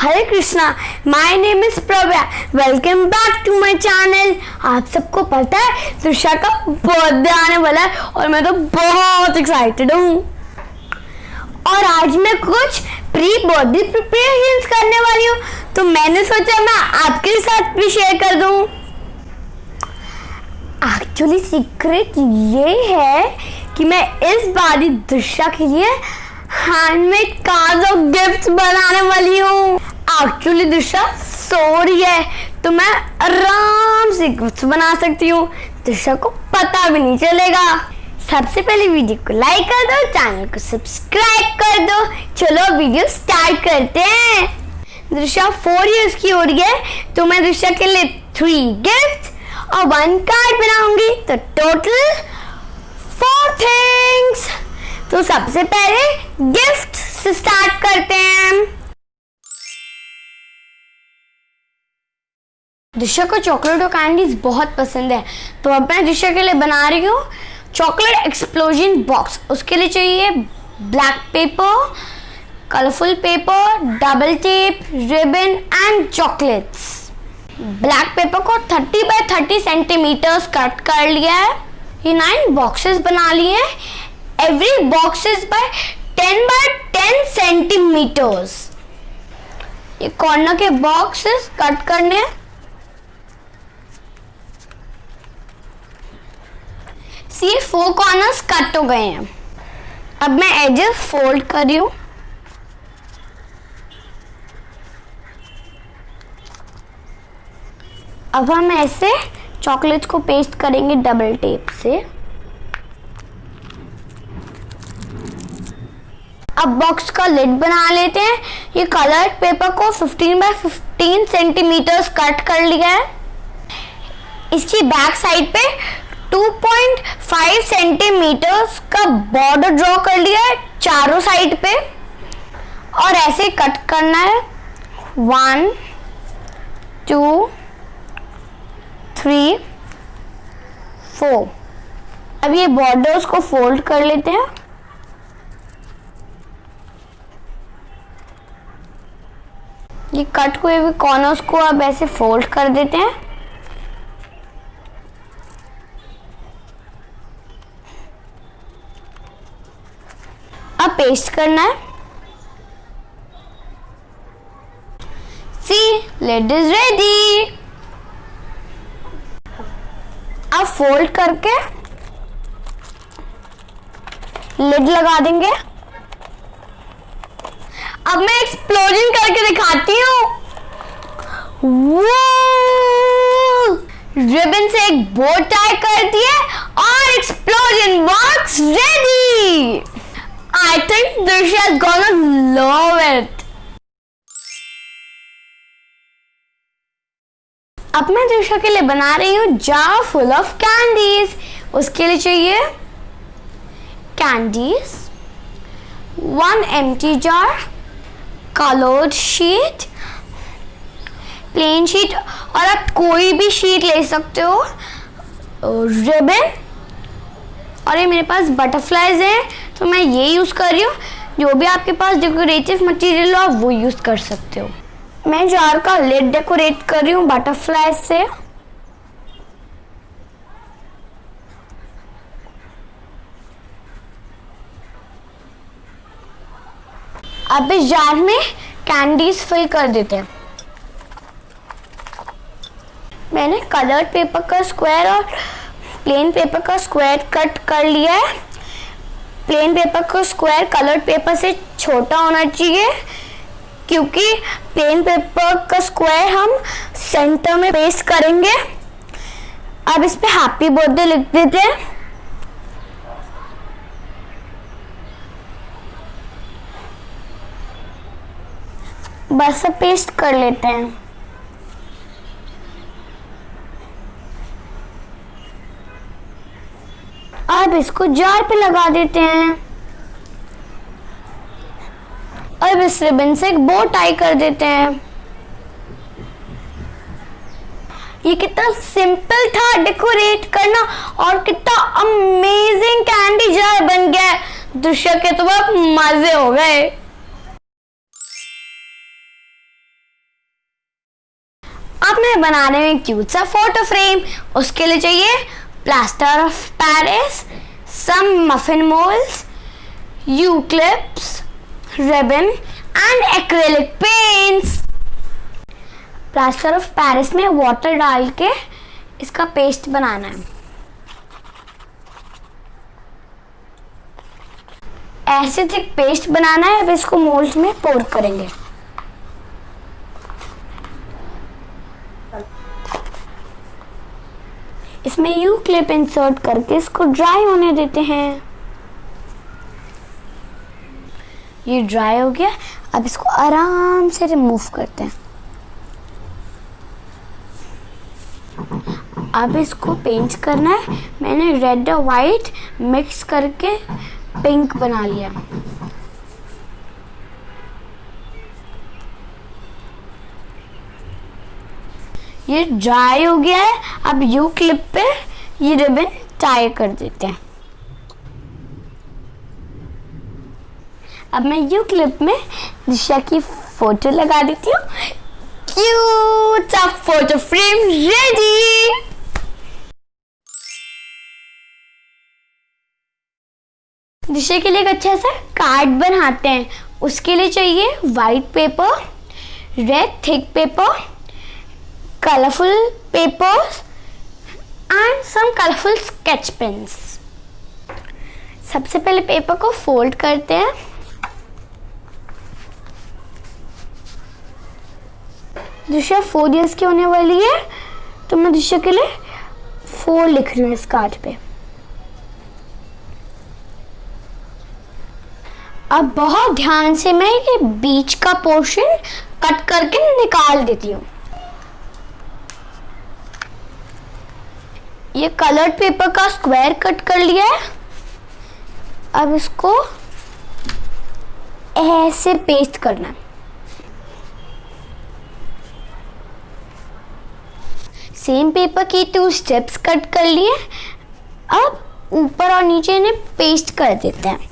Hare Krishna, my name is Pravya, welcome back to my channel. आप सबको पता है त्रिशा का बर्थडे आने वाला है और मैं तो बहुत एक्साइटेड हूँ। और आज मैं कुछ प्री बर्थडे प्रिपरेशंस करने वाली हूँ, तो मैंने सोचा मैं आपके साथ भी शेयर कर दूँ। एक्चुअली सीक्रेट ये है कि मैं इस बार त्रिशा के लिए हैंडमेड कार्ड्स और गिफ्ट्स बनाने वाली हूँ। एक्चुअली त्रिशा सो रही है तो मैं आराम से गिफ्ट्स बना सकती हूँ, त्रिशा को पता भी नहीं चलेगा। सबसे पहले वीडियो को लाइक कर दो, चैनल को सब्सक्राइब कर दो। चलो वीडियो स्टार्ट करते हैं। त्रिशा 4 इयर्स की हो रही है तो मैं त्रिशा के लिए 3 गिफ्ट और 1 कार्ड बनाऊंगी, तो टोटल 4 थिंग्स। तो सबसे पहले गिफ्ट से स्टार्ट करते हैं। त्रिशा को चॉकलेट और कैंडीज बहुत पसंद है, तो अब मैं त्रिशा के लिए बना रही हूँ चॉकलेट एक्सप्लोजन बॉक्स। उसके लिए चाहिए black pepper, colourful paper, double tape, ribbon and chocolates. Black pepper को 30 बाय 30 सेंटीमीटर्स कट कर लिया है। ये 9 बॉक्सेस बना लिए हैं। Every box is by 10 by 10 centimetres. ये कॉर्नर के बॉक्सेस कट करने हैं। ये 4 कॉर्नर्स कट हो गए हैं। अब मैं एजेस फोल्ड कर रही हूँ। अब हम ऐसे चॉकलेट को पेस्ट करेंगे डबल टेप से। अब बॉक्स का लिड बना लेते हैं। ये कलर्ड पेपर को 15 बाय 15 सेंटीमीटर्स कट कर लिया है। इसकी बैक साइड पे 2.5 सेंटीमीटर्स का बॉर्डर ड्रॉ कर लिया है चारों साइड पे, और ऐसे कट करना है 1 2 3 4। अब ये बॉर्डर्स को फोल्ड कर लेते हैं। ये कट हुए हुए कॉर्नर्स को अब ऐसे फोल्ड कर देते हैं। अब पेस्ट करना है। सी, लिड इज रेडी। अब फोल्ड करके लिड लगा देंगे। अब मैं एक्सप्लोजन करके दिखाती हूँ। रिबन से एक बो टाई कर दिया और explosion box ready. I think Trisha is gonna love it. अब मैं त्रिशा के लिए बना रही हूँ जार फुल ऑफ कैंडीज। उसके लिए चाहिए candies, 1 empty jar, coloured sheet, plain sheet, और आप कोई भी शीट ले सकते हो, रिबन, और ये मेरे पास बटरफ्लाईज है तो मैं ये यूज़ कर रही हूँ। जो भी आपके पास डेकोरेटिव मटेरियल हो आप वो यूज़ कर सकते हो। मैं जार का लिड डेकोरेट कर रही हूँ बटरफ्लाई से। अब इस जार में कैंडीज फिल कर देते हैं। मैंने कलर्ड पेपर का स्क्वायर और प्लेन पेपर का स्क्वायर कट कर लिया है। प्लेन पेपर का स्क्वायर कलर्ड पेपर से छोटा होना चाहिए, क्योंकि प्लेन पेपर का स्क्वायर हम सेंटर में पेस्ट करेंगे। अब इस पे हैप्पी बर्थडे लिख देते हैं। बस अब पेस्ट कर लेते हैं। अब अब इसको जार पे लगा देते हैं। अब इस रिबन से एक बो टाई कर देते हैं। ये कितना सिंपल था डेकोरेट करना और कितना अमेजिंग कैंडी जार बन गया है। दृश्य के तो बहुत मजे हो गए। अब मैं बना रही हूँ क्यूट सा फोटो फ्रेम। उसके लिए चाहिए plaster of Paris, some muffin moulds, U clips, ribbon and acrylic paints. Plaster of Paris में वाटर डाल के इसका पेस्ट बनाना है। ऐसे थिक पेस्ट बनाना है। अब इसको मोल्ड में पोर करेंगे। इसमें यू क्लिप इंसर्ट करके इसको ड्राई होने देते हैं। ये ड्राई हो गया। अब इसको आराम से रिमूव करते हैं। अब इसको पेंट करना है। मैंने रेड और वाइट मिक्स करके पिंक बना लिया। ये ड्राई हो गया है। अब यू क्लिप पे ये रिबन टाई कर देते हैं। अब मैं यू क्लिप में दिशा की फोटो लगा देती हूँ। क्यूट सा फोटो फ्रेम रेडी। दिशा के लिए एक अच्छा सा कार्ड बनाते हैं। उसके लिए चाहिए white paper, red thick paper, colourful papers and some colourful sketch pens. सबसे पहले पेपर को फोल्ड करते हैं। दिशा 4 इयर्स की होने वाली है, तो मैं दिशा के लिए 4 लिख रही हूँ इस कार्ड पे। अब बहुत ध्यान से मैं ये बीच का पोर्शन कट करके निकाल देती हूँ। ये कलर्ड पेपर का स्क्वायर कट कर लिया है। अब इसको ऐसे पेस्ट करना है। सेम पेपर की 2 स्टेप्स कट कर लिए। अब ऊपर और नीचे इन्हें पेस्ट कर देते हैं।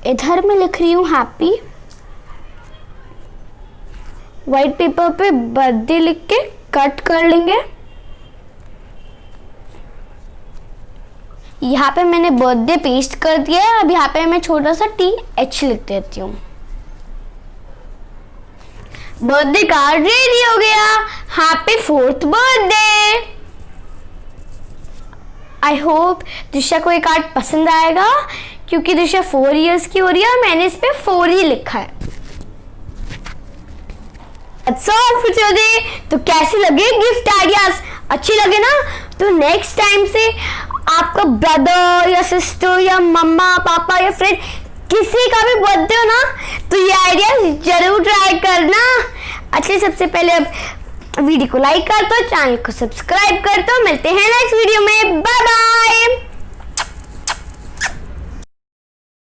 इधर मैं लिख रही हूँ हैप्पी। व्हाइट पेपर पे बर्थडे लिख के कट कर लेंगे। यहाँ पे मैंने बर्थडे पेस्ट कर दिया है। अब यहाँ पे मैं छोटा सा TH लिख देती हूँ। बर्थडे कार्ड रेडी हो गया। Happy 4th birthday. I hope Disha को ये कार्ड पसंद आएगा, क्योंकि दिशा 4 इयर्स की हो रही है और मैंने इस पे 4 ही लिखा है। That's all for today। तो कैसे लगे गिफ्ट आइडियाज? अच्छे लगे ना? तो नेक्स्ट टाइम से आपका ब्रदर या सिस्टर या मम्मा पापा या फ्रेंड किसी का भी बर्थडे हो ना, तो ये आइडिया जरूर ट्राई करना। अच्छा, सबसे पहले अब वीडियो को लाइक कर दो, चैनल को सब्सक्राइब कर दो। मिलते हैं नेक्स्ट वीडियो में। Bye bye.